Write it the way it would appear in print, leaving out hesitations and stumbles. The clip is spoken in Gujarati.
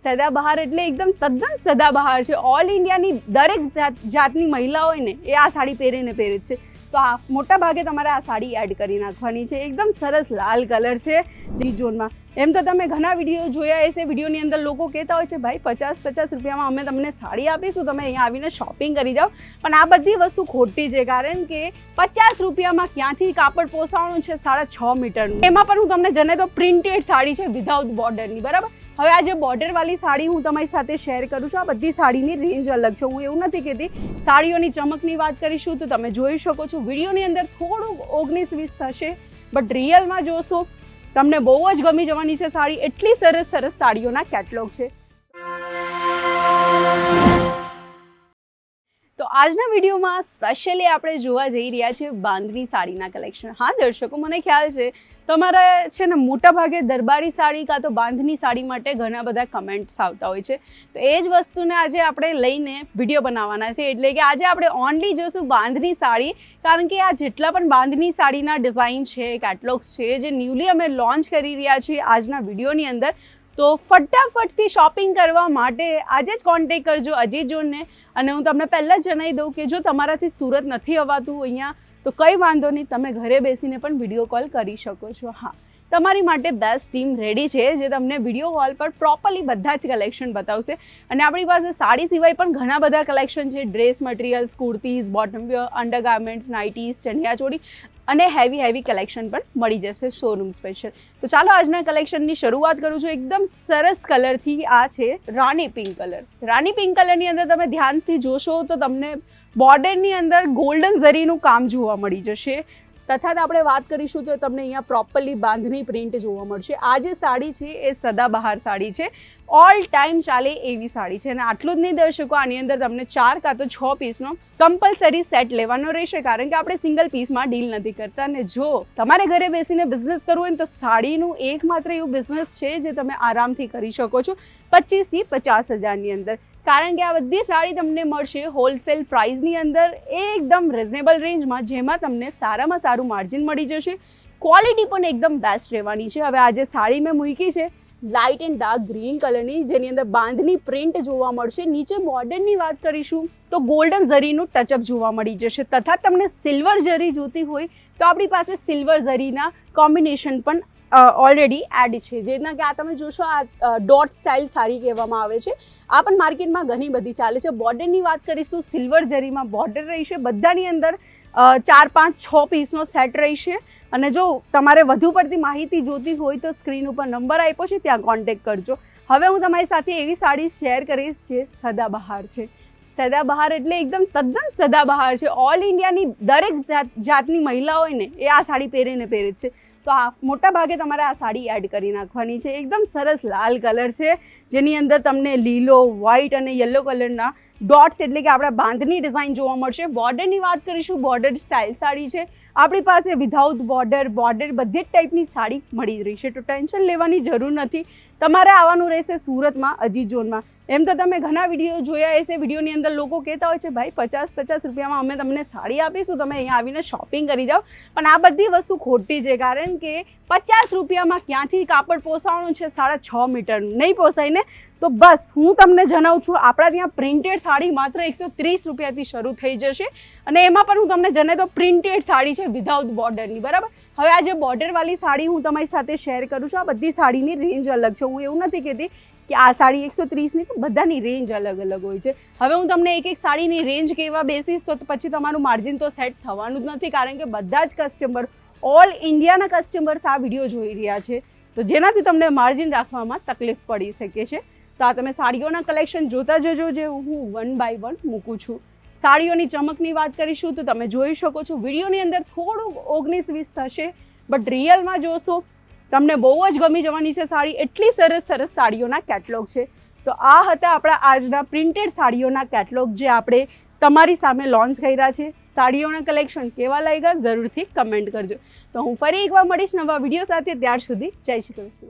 સદાબહાર એટલે એકદમ તદ્દન સદાબહાર છે. ઓલ ઇન્ડિયાની દરેક જાતની મહિલા હોય ને એ આ સાડી પહેરે જ છે. તો આ મોટા ભાગે તમારે આ સાડી એડ કરી નાખવાની છે. એકદમ સરસ લાલ કલર છે જી ઝોનમાં. એમ તો તમે ઘણા વિડીયો જોયા હશે. વિડીયોની અંદર લોકો કહેતા હોય છે ભાઈ 50 રૂપિયામાં અમે તમને સાડી આપીશું, તમે અહીંયા આવીને શોપિંગ કરી જાઓ. પણ આ બધી વસ્તુ ખોટી છે, કારણ કે 50 રૂપિયામાં ક્યાંથી કાપડ પોસાવાનું છે 6.5 મીટરનું. એમાં પણ હું તમને જને તો પ્રિન્ટેડ સાડી છે વિધાઉટ બોર્ડરની, બરાબર. હવે આ જે બોર્ડરવાળી સાડી હું તમારી સાથે શેર કરું છું. આ બધી સાડીની રેન્જ અલગ છે. હું એવું નથી કહેતી. સાડીઓની ચમકની વાત કરીશું તો તમે જોઈ શકો છો વિડીયોની અંદર થોડું 19-20 થશે, બટ રિયલમાં જોશો તમને બહુ જ ગમી જવાની છે સાડી. એટલી સરસ સાડીઓના કેટલોગ છે. તો આજના વિડીયોમાં સ્પેશિયલી આપણે જોવા જઈ રહ્યા છીએ બાંધણી સાડીના કલેક્શન. હા દર્શકો, મને ખ્યાલ છે તમારા છે ને મોટા ભાગે દરબારી સાડી કાં તો બાંધણી સાડી માટે ઘણા બધા કમેન્ટ્સ આવતા હોય છે. તો એ જ વસ્તુને આજે આપણે લઈને વિડીયો બનાવવાના છે. એટલે કે આજે આપણે ઓનલી જોઈશું બાંધણી સાડી, કારણ કે આ જેટલા પણ બાંધણી સાડીના ડિઝાઇન છે, કેટલોગ્સ છે, જે ન્યૂલી અમે લોન્ચ કરી રહ્યા છીએ આજના વિડીયોની અંદર, તો ફટાફટથી શોપિંગ કરવા માટે આજે જ કોન્ટેક્ટ કરજો અજીત ઝોનને. અને હું તમને પહેલાં જ જણાવી દઉં કે જો તમારાથી સુરત નથી અવાતું અહીંયા તો કંઈ વાંધો નહીં, તમે ઘરે બેસીને પણ વિડીયો કોલ કરી શકો છો. હા, તમારી માટે બેસ્ટ ટીમ રેડી છે જે તમને વિડીયો કોલ પર પ્રોપરલી બધા જ કલેક્શન બતાવશે. અને આપણી પાસે સાડી સિવાય પણ ઘણા બધા કલેક્શન છે. ડ્રેસ મટીરિયલ્સ, કુર્તીઝ, બોટમ વેર, અંડરગાર્મેન્ટ્સ, નાઇટીઝ, ચણિયાચોળી અને હેવી કલેક્શન પણ મળી જશે શોરૂમ સ્પેશિયલ. તો ચાલો આજના કલેક્શનની શરૂઆત કરું છું. એકદમ સરસ કલરથી આ છે રાણી પિંક કલર. રાણી પિંક કલરની અંદર તમે ધ્યાનથી જોશો તો તમને બોર્ડરની અંદર ગોલ્ડન ઝરીનું કામ જોવા મળી જશે. તથા આપણે વાત કરીશું તો તમને અહીંયા પ્રોપરલી બાંધણી પ્રિન્ટ જોવા મળશે. આ જે સાડી છે એ સદાબહાર સાડી છે, ઓલ ટાઈમ ચાલે એવી સાડી છે. અને આટલું જ નહીં દર્શકો, આની અંદર તમને 4 કાં તો 6 પીસનો કમ્પલસરી સેટ લેવાનો રહેશે, કારણ કે આપણે સિંગલ પીસમાં ડીલ નથી કરતા. અને જો તમારે ઘરે બેસીને બિઝનેસ કરવું હોય ને તો સાડીનું એકમાત્ર એવું બિઝનેસ છે જે તમે આરામથી કરી શકો છો 25 થી 50 હજારની અંદર. કારણ કે આ બધી સાડી તમને મળશે હોલસેલ પ્રાઇસની અંદર, એકદમ રિઝનેબલ રેન્જમાં, જેમાં તમને સારામાં સારું માર્જિન મળી જશે. ક્વોલિટી પણ એકદમ બેસ્ટ રહેવાની છે. હવે આ જે સાડી મેં મૂકી છે લાઇટ એન્ડ ડાર્ક ગ્રીન કલરની, જેની અંદર બાંધણી પ્રિન્ટ જોવા મળશે. નીચે બોર્ડરની વાત કરીશું તો ગોલ્ડન ઝરીનું ટચઅપ જોવા મળી જશે. તથા તમને સિલ્વર ઝરી જોતી હોય તો આપણી પાસે સિલ્વર ઝરીના કોમ્બિનેશન પણ ઓલરેડી એડ છે. જેના કે આ તમે જોશો આ ડોટ સ્ટાઇલ સાડી કહેવામાં આવે છે. આ પણ માર્કેટમાં ઘણી બધી ચાલે છે. બોર્ડરની વાત કરીશું, સિલ્વર જરીમાં બોર્ડર રહેશે. બધાની અંદર 4, 5, 6 પીસનો સેટ રહેશે. અને જો તમારે વધુ પડતી માહિતી જોતી હોય તો સ્ક્રીન ઉપર નંબર આપ્યો છે, ત્યાં કોન્ટેક્ટ કરજો. હવે હું તમારી સાથે એવી સાડી શેર કરીશ જે સદાબહાર છે. સદાબહાર એટલે એકદમ તદ્દન સદાબહાર છે. ઓલ ઇન્ડિયાની દરેક જાતની મહિલા હોય ને એ આ સાડી પહેરે જ છે. તો આ મોટા ભાગે તમારે આ સાડી એડ કરી નાખવાની છે. એકદમ સરસ લાલ કલર છે, જેની અંદર તમને લીલો, વ્હાઇટ અને યલો કલરના ડોટ્સ એટલે કે આપણા બાંધણી ડિઝાઇન જોવા મળશે. બોર્ડરની વાત કરીશું, બોર્ડર સ્ટાઇલ સાડી છે આપણી પાસે. વિધાઉટ બોર્ડર બધી જ ટાઈપની સાડી મળી રહી છે. તો ટેન્શન લેવાની જરૂર નથી. તમારે આવવાનું રહેશે સુરતમાં અજીત ઝોનમાં. એમ તો તમે ઘણા વિડીયો જોયા હશે. વિડીયોની અંદર લોકો કહેતા હોય છે ભાઈ 50 રૂપિયામાં અમે તમને સાડી આપીશું, તમે અહીંયા આવીને શોપિંગ કરી જાઓ. પણ આ બધી વસ્તુ ખોટી છે, કારણ કે 50 રૂપિયામાં ક્યાંથી કાપડ પોસાવાનું છે 6.5 મીટરનું. નહીં પોસાય ને તો બસ હું તમને જણાવું છું, આપણા ત્યાં પ્રિન્ટેડ સાડી માત્ર 130 રૂપિયાથી શરૂ થઈ જશે. અને એમાં પણ હું તમને જણાવી દઉં પ્રિન્ટેડ સાડી છે વિધાઉટ બોર્ડરની, બરાબર. હવે આ જે બોર્ડરવાળી સાડી હું તમારી સાથે શેર કરું છું, આ બધી સાડીની રેન્જ અલગ છે. હું એવું નથી કહેતી કે આ સાડી 130ની છે, બધાની રેન્જ અલગ હોય છે. હવે હું તમને એક સાડીની રેન્જ કહેવા બેસીશ તો પછી તમારું માર્જિન તો સેટ થવાનું જ નથી, કારણ કે બધા જ કસ્ટમર, ઓલ ઇન્ડિયાના કસ્ટમર્સ આ વિડીયો જોઈ રહ્યા છે. તો જેનાથી તમને માર્જિન રાખવામાં તકલીફ પડી શકે છે. તો આ તમે સાડીઓના કલેક્શન જોતા જજો, જે હું 1 by 1 મૂકું છું. સાડીઓની ચમકની વાત કરીશું તો તમે જોઈ શકો છો વિડીયોની અંદર થોડું 19-20 થશે, બટ રિયલમાં જોશો તમને બહુ જ ગમી જવાની છે સાડી. એટલી સરસ સાડીઓના કેટલોગ છે. તો આ હતા આપણા આજના પ્રિન્ટેડ સાડીઓના કેટલોગ, જે આપણે તમારી સામે લોન્ચ કર્યા છે. સાડીઓના કલેક્શન કેવા લાગ્યા જરૂરથી કમેન્ટ કરજો. તો હું ફરી એકવાર મળીશ નવા વિડીયો સાથે. ત્યાર સુધી જય શ્રી કૃષ્ણ.